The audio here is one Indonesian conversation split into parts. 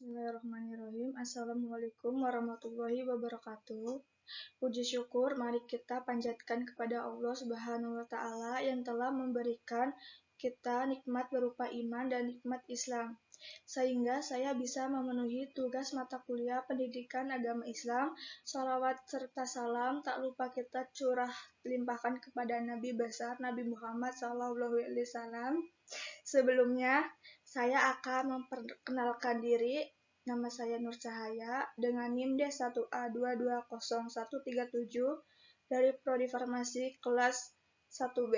Bismillahirrahmanirrahim. Assalamualaikum warahmatullahi wabarakatuh. Puji syukur mari kita panjatkan kepada Allah Subhanahu wa taala yang telah memberikan kita nikmat berupa iman dan nikmat Islam, sehingga saya bisa memenuhi tugas mata kuliah pendidikan agama Islam. Shalawat serta salam tak lupa kita limpahkan kepada Nabi besar Nabi Muhammad SAW. Sebelumnya, saya akan memperkenalkan diri. Nama saya Nur Cahaya dengan NIM D1A2201137 dari Prodi Farmasi kelas 1B.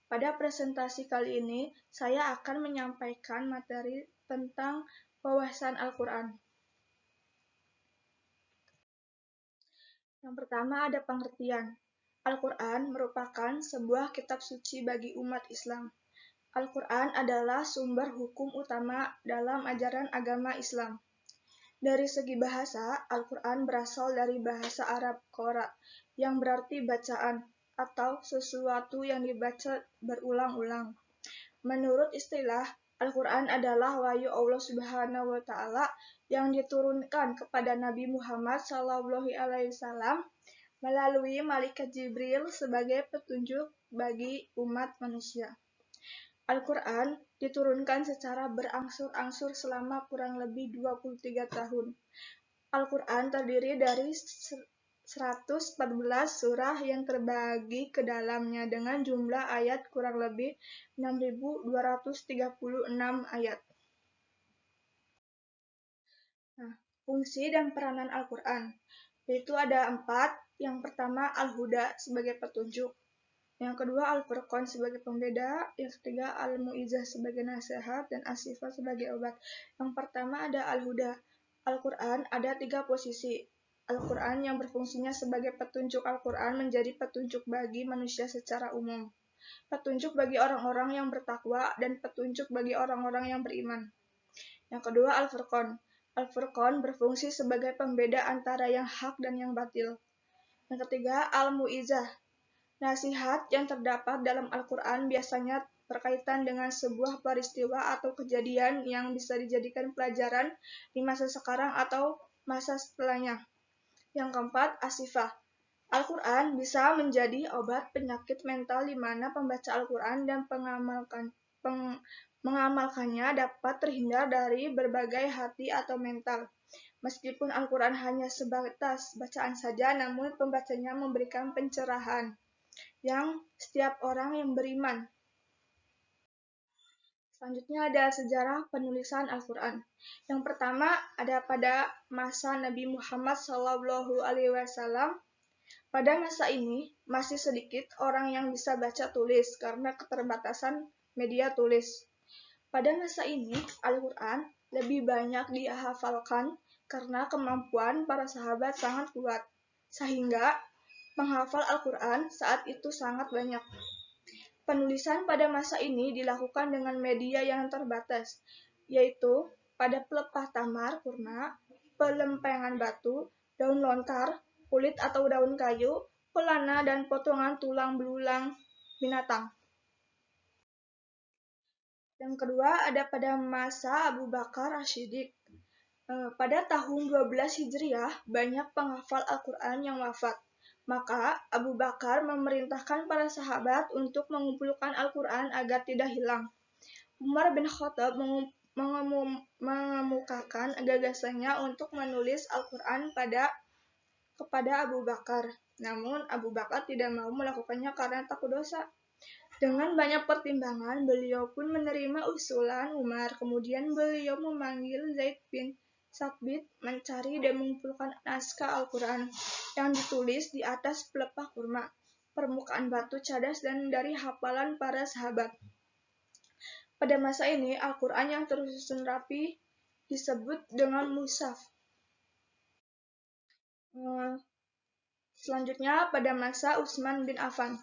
Pada presentasi kali ini, saya akan menyampaikan materi tentang wawasan Al-Quran. Yang pertama ada pengertian. Al-Quran merupakan sebuah kitab suci bagi umat Islam. Al-Quran adalah sumber hukum utama dalam ajaran agama Islam. Dari segi bahasa, Al-Quran berasal dari bahasa Arab Qora, yang berarti bacaan atau sesuatu yang dibaca berulang-ulang. Menurut istilah, Al-Quran adalah wahyu Allah Subhanahu wa taala yang diturunkan kepada Nabi Muhammad SAW melalui malaikat Jibril sebagai petunjuk bagi umat manusia. Al-Quran diturunkan secara berangsur-angsur selama kurang lebih 23 tahun. Al-Quran terdiri dari 114 surah yang terbagi ke dalamnya dengan jumlah ayat kurang lebih 6.236 ayat. Fungsi dan peranan Al-Quran, yaitu ada 4. Yang pertama, Al-Huda sebagai petunjuk. Yang kedua, Al-Furqan sebagai pembeda. Yang ketiga, Al-Mu'izah sebagai nasihat. Dan As-Sifah sebagai obat. Yang pertama ada Al-Huda. Al-Quran ada 3 posisi. Al-Quran yang berfungsinya sebagai petunjuk. Al-Quran menjadi petunjuk bagi manusia secara umum, petunjuk bagi orang-orang yang bertakwa, dan petunjuk bagi orang-orang yang beriman. Yang kedua, Al-Furqan. Al-Furqan berfungsi sebagai pembeda antara yang hak dan yang batil. Yang ketiga, Al-Mu'izah. Nasihat yang terdapat dalam Al-Quran biasanya berkaitan dengan sebuah peristiwa atau kejadian yang bisa dijadikan pelajaran di masa sekarang atau masa setelahnya. Yang keempat, As-Sifah. Al-Quran bisa menjadi obat penyakit mental di mana pembaca Al-Quran dan mengamalkannya dapat terhindar dari berbagai hati atau mental. Meskipun Al-Quran hanya sebatas bacaan saja, namun pembacanya memberikan pencerahan yang setiap orang yang beriman. Selanjutnya ada sejarah penulisan Al-Quran. Yang pertama ada pada masa Nabi Muhammad SAW. Pada masa ini masih sedikit orang yang bisa baca tulis karena keterbatasan media tulis. Pada masa ini Al-Quran lebih banyak dihafalkan karena kemampuan para sahabat sangat kuat, sehingga penghafal Al-Quran saat itu sangat banyak. Penulisan pada masa ini dilakukan dengan media yang terbatas, yaitu pada pelepah tamar kurma, pelempengan batu, daun lontar, kulit atau daun kayu, pelana, dan potongan tulang belulang binatang. Yang kedua ada pada masa Abu Bakar As-Siddiq. Pada tahun 12 Hijriah, banyak penghafal Al-Quran yang wafat. Maka Abu Bakar memerintahkan para sahabat untuk mengumpulkan Al-Quran agar tidak hilang. Umar bin Khattab mengemukakan gagasannya untuk menulis Al-Quran kepada Abu Bakar. Namun Abu Bakar tidak mau melakukannya karena takut dosa. Dengan banyak pertimbangan, beliau pun menerima usulan Umar. Kemudian beliau memanggil Zaid bin Sabit mencari dan mengumpulkan naskah Al-Quran yang ditulis di atas pelepah kurma, permukaan batu cadas, dan dari hafalan para sahabat. Pada masa ini, Al-Quran yang tersusun rapi disebut dengan mushaf. Selanjutnya pada masa Utsman bin Affan.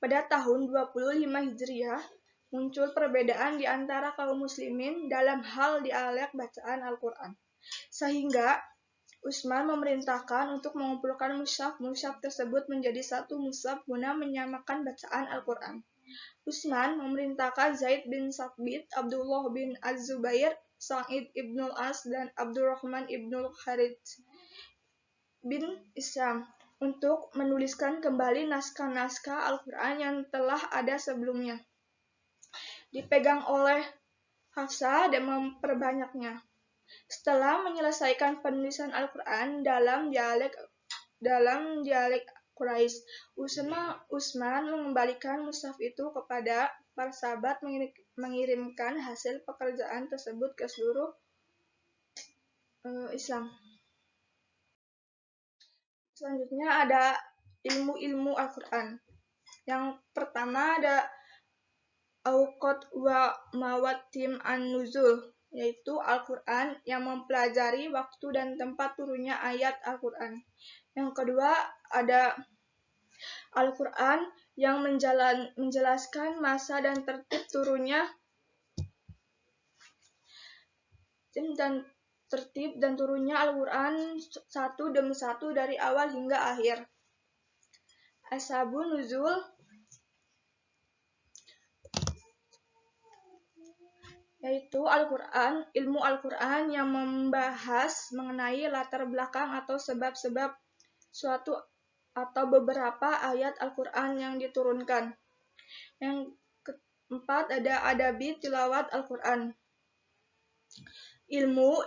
Pada tahun 25 Hijriah, muncul perbedaan di antara kaum muslimin dalam hal dialek bacaan Al-Quran. Sehingga Utsman memerintahkan untuk mengumpulkan mushaf tersebut menjadi satu mushaf guna menyamakan bacaan Al-Quran. Utsman memerintahkan Zaid bin Sabit, Abdullah bin Az-Zubair, Sa'id ibnul As dan Abdurrahman ibnul Harits bin Isyam untuk menuliskan kembali naskah-naskah Al-Quran yang telah ada sebelumnya, dipegang oleh Hafsah dan memperbanyaknya. Setelah menyelesaikan penulisan Al-Quran dalam dialek Quraisy, Utsman mengembalikan mushaf itu kepada para sahabat, mengirimkan hasil pekerjaan tersebut ke seluruh Islam. Selanjutnya ada ilmu-ilmu Al-Quran. Yang pertama ada Awqat wa Mawatim an-Nuzul, yaitu Al-Quran yang mempelajari waktu dan tempat turunnya ayat Al-Quran. Yang kedua ada Al-Quran yang menjelaskan masa dan tertib turunnya Al-Quran satu demi satu dari awal hingga akhir. Asbabun Nuzul, yaitu ilmu Al-Quran yang membahas mengenai latar belakang atau sebab-sebab suatu atau beberapa ayat Al-Quran yang diturunkan. Yang keempat ada adabi tilawat Al-Quran, ilmu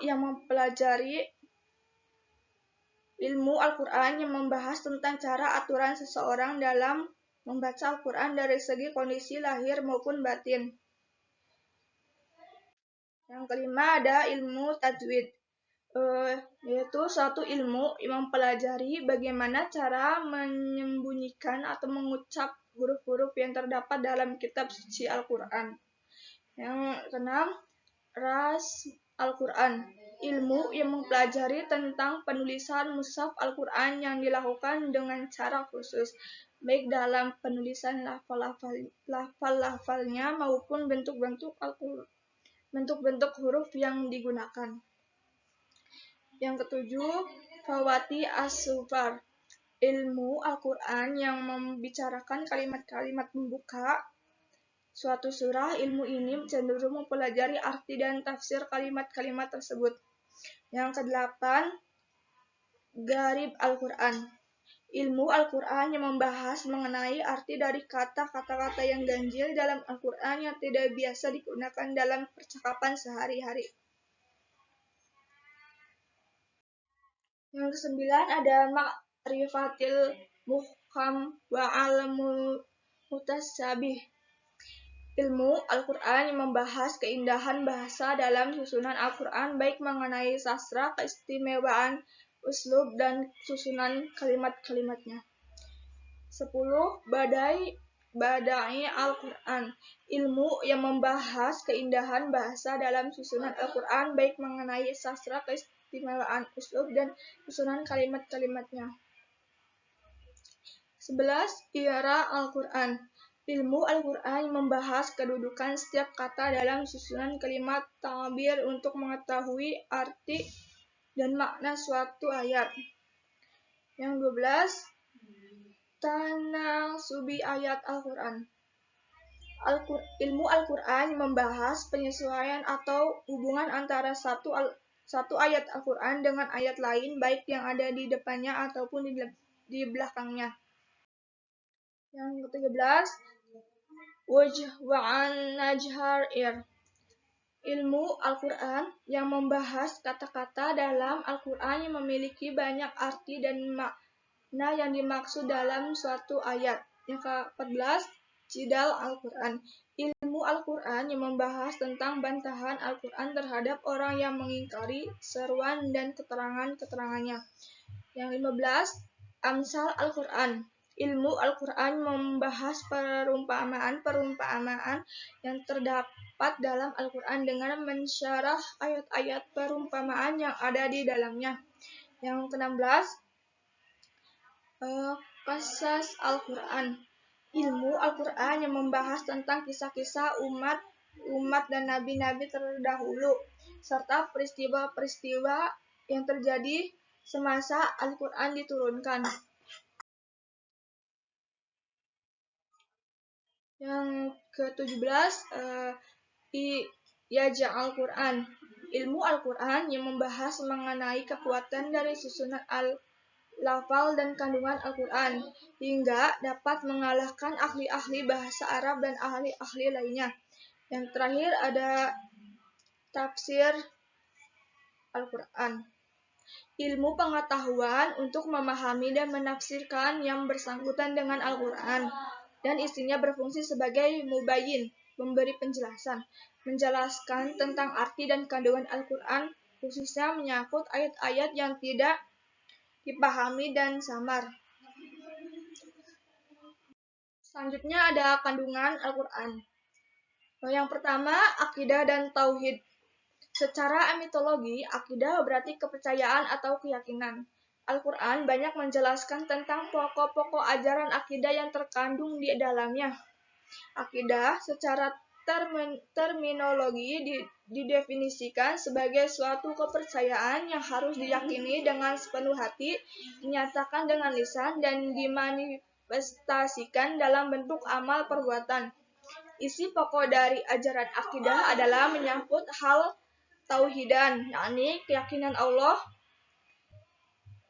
Al-Quran yang membahas tentang cara aturan seseorang dalam membaca Al-Quran dari segi kondisi lahir maupun batin. Yang kelima ada ilmu tajwid, yaitu suatu ilmu yang mempelajari bagaimana cara menyembunyikan atau mengucap huruf-huruf yang terdapat dalam kitab suci Al-Quran. Yang keenam, ras Al-Quran, ilmu yang mempelajari tentang penulisan mushaf Al-Quran yang dilakukan dengan cara khusus, baik dalam penulisan lafal-lafalnya maupun bentuk-bentuk huruf yang digunakan. Yang ketujuh, Fawati as-Sufar, ilmu Al-Quran yang membicarakan kalimat-kalimat pembuka suatu surah. Ilmu ini cenderung mempelajari arti dan tafsir kalimat-kalimat tersebut. Yang kedelapan, Gharib Al-Quran, ilmu Al-Quran yang membahas mengenai arti dari kata-kata yang ganjil dalam Al-Quran yang tidak biasa digunakan dalam percakapan sehari-hari. Yang kesembilan ada Ma'rifatil Muhkam wa Alamul Mutasyabih, ilmu Al-Quran yang membahas keindahan bahasa dalam susunan Al-Quran, baik mengenai sastra, keistimewaan uslub, dan susunan kalimat-kalimatnya. 10. Badai Al-Quran, ilmu yang membahas keindahan bahasa dalam susunan Al-Quran, baik mengenai sastra, keistimewaan uslub, dan susunan kalimat-kalimatnya. 11. Iara Al-Quran, ilmu Al-Quran yang membahas kedudukan setiap kata dalam susunan kalimat ta'bir untuk mengetahui arti dan makna suatu ayat. Yang 12. Tanasubi ayat Al-Quran, ilmu Al-Quran yang membahas penyesuaian atau hubungan antara satu ayat Al-Quran dengan ayat lain, baik yang ada di depannya ataupun di belakangnya. Yang ke-13, Wajh wa'an najhar ilmu Al-Quran yang membahas kata-kata dalam Al-Quran yang memiliki banyak arti dan makna yang dimaksud dalam suatu ayat. Yang ke-14, Jidal Al-Quran, ilmu Al-Quran yang membahas tentang bantahan Al-Quran terhadap orang yang mengingkari seruan dan keterangan-keterangannya. Yang 15, Amsal Al-Quran, ilmu Al-Quran membahas perumpamaan-perumpamaan yang terdapat dalam Al-Quran dengan mensyarah ayat-ayat perumpamaan yang ada di dalamnya. Yang ke-16, Qasas Al-Quran, ilmu Al-Quran yang membahas tentang kisah-kisah umat dan nabi-nabi terdahulu, serta peristiwa-peristiwa yang terjadi semasa Al-Quran diturunkan. Yang ke-17, I'ja Al-Quran, ilmu Al-Quran yang membahas mengenai kekuatan dari susunan lafal dan kandungan Al-Quran, hingga dapat mengalahkan ahli-ahli bahasa Arab dan ahli-ahli lainnya. Yang terakhir ada tafsir Al-Quran, ilmu pengetahuan untuk memahami dan menafsirkan yang bersangkutan dengan Al-Quran, dan isinya berfungsi sebagai mubayyin, memberi penjelasan, menjelaskan tentang arti dan kandungan Al-Quran, khususnya menyangkut ayat-ayat yang tidak dipahami dan samar. Selanjutnya ada kandungan Al-Quran. Yang pertama, akidah dan tauhid. Secara mitologi, akidah berarti kepercayaan atau keyakinan. Al-Quran banyak menjelaskan tentang pokok-pokok ajaran akidah yang terkandung di dalamnya. Akidah secara terminologi didefinisikan sebagai suatu kepercayaan yang harus diyakini dengan sepenuh hati, dinyatakan dengan lisan, dan dimanifestasikan dalam bentuk amal perbuatan. Isi pokok dari ajaran akidah adalah menyangkut hal tauhidan, yakni keyakinan Allah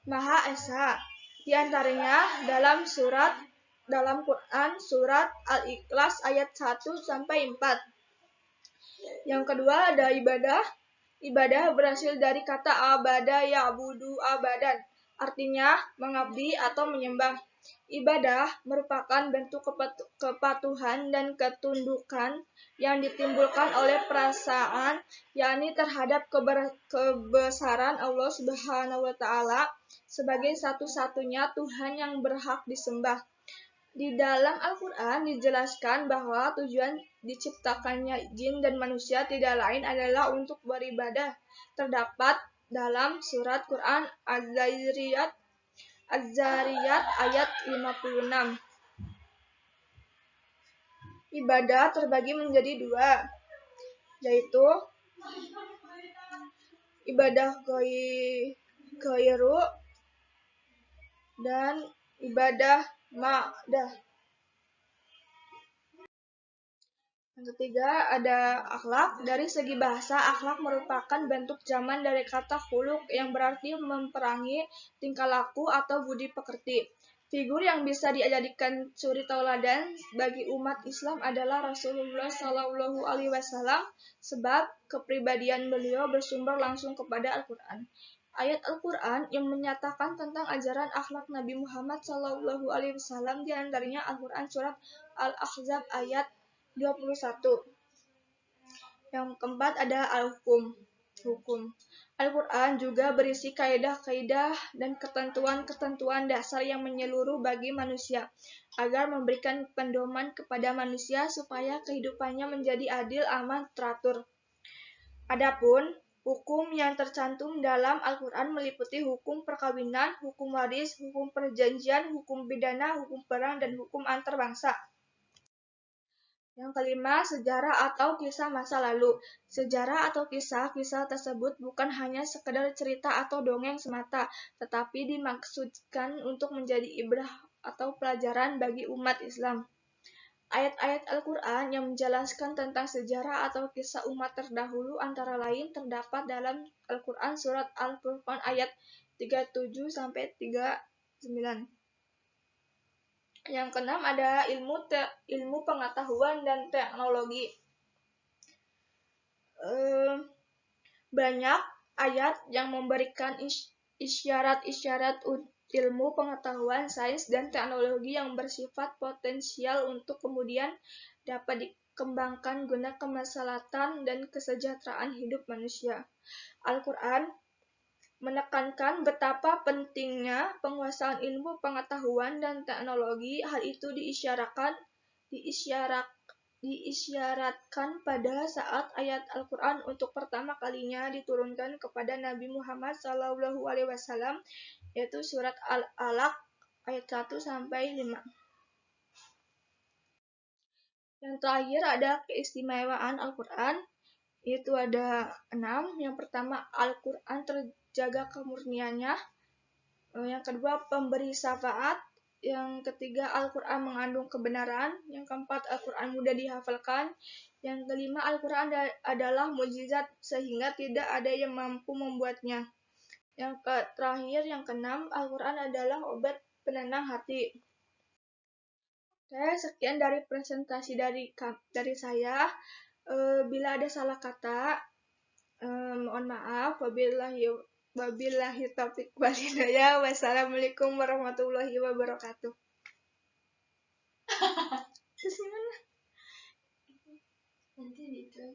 Maha Esa. Di antaranya dalam Quran surat Al-Ikhlas ayat 1-4. Yang kedua ada ibadah. Ibadah berasal dari kata abada ya'budu abadan, artinya mengabdi atau menyembah. Ibadah merupakan bentuk kepatuhan dan ketundukan yang ditimbulkan oleh perasaan, yakni terhadap kebesaran Allah Subhanahu wa Ta'ala sebagai satu-satunya Tuhan yang berhak disembah. Di dalam Al-Quran dijelaskan bahwa tujuan diciptakannya jin dan manusia tidak lain adalah untuk beribadah. Terdapat dalam surat Quran Az-Zariyat ayat 56. Ibadah terbagi menjadi dua, yaitu ibadah ghairu dan ibadah ma'dah. Yang ketiga ada akhlak. Dari segi bahasa, akhlak merupakan bentuk jaman dari kata khuluq yang berarti memperangi, tingkah laku atau budi pekerti. Figur yang bisa dijadikan suri tauladan bagi umat Islam adalah Rasulullah Shallallahu Alaihi Wasallam, sebab kepribadian beliau bersumber langsung kepada Al-Quran. Ayat Al-Quran yang menyatakan tentang ajaran akhlak Nabi Muhammad Shallallahu Alaihi Wasallam di antaranya Al-Quran surat Al-Ahzab ayat 21. Yang keempat ada hukum. Al-Quran juga berisi kaidah-kaidah dan ketentuan-ketentuan dasar yang menyeluruh bagi manusia, agar memberikan pedoman kepada manusia supaya kehidupannya menjadi adil, aman, teratur. Adapun hukum yang tercantum dalam Al-Quran meliputi hukum perkawinan, hukum waris, hukum perjanjian, hukum pidana, hukum perang, dan hukum antar bangsa. Yang kelima, sejarah atau kisah masa lalu. Sejarah atau kisah-kisah tersebut bukan hanya sekedar cerita atau dongeng semata, tetapi dimaksudkan untuk menjadi ibrah atau pelajaran bagi umat Islam. Ayat-ayat Al-Quran yang menjelaskan tentang sejarah atau kisah umat terdahulu antara lain terdapat dalam Al-Quran surat Al-Furqan ayat 37-39. Yang keenam ada ilmu pengetahuan dan teknologi. Banyak ayat yang memberikan isyarat-isyarat ilmu pengetahuan, sains, dan teknologi yang bersifat potensial untuk kemudian dapat dikembangkan guna kemaslahatan dan kesejahteraan hidup manusia. Al-Quran menekankan betapa pentingnya penguasaan ilmu pengetahuan dan teknologi. Hal itu diisyaratkan pada saat ayat Al-Quran untuk pertama kalinya diturunkan kepada Nabi Muhammad SAW, yaitu surat Al-Alaq ayat 1-5. Yang terakhir ada keistimewaan Al-Quran, yaitu ada 6. Yang pertama, Al-Quran terjaga kemurniannya. Yang kedua, pemberi syafaat. Yang ketiga, Al-Quran mengandung kebenaran. Yang keempat, Al-Quran mudah dihafalkan. Yang kelima, Al-Quran adalah mukjizat sehingga tidak ada yang mampu membuatnya. Yang terakhir, yang keenam, Al-Quran adalah obat penenang hati. Oke, sekian dari presentasi dari saya. Bila ada salah kata, mohon maaf. Wabillahi taufiq wal hidayah. Wassalamualaikum warahmatullahi wabarakatuh. Terus gimana? Nanti itu.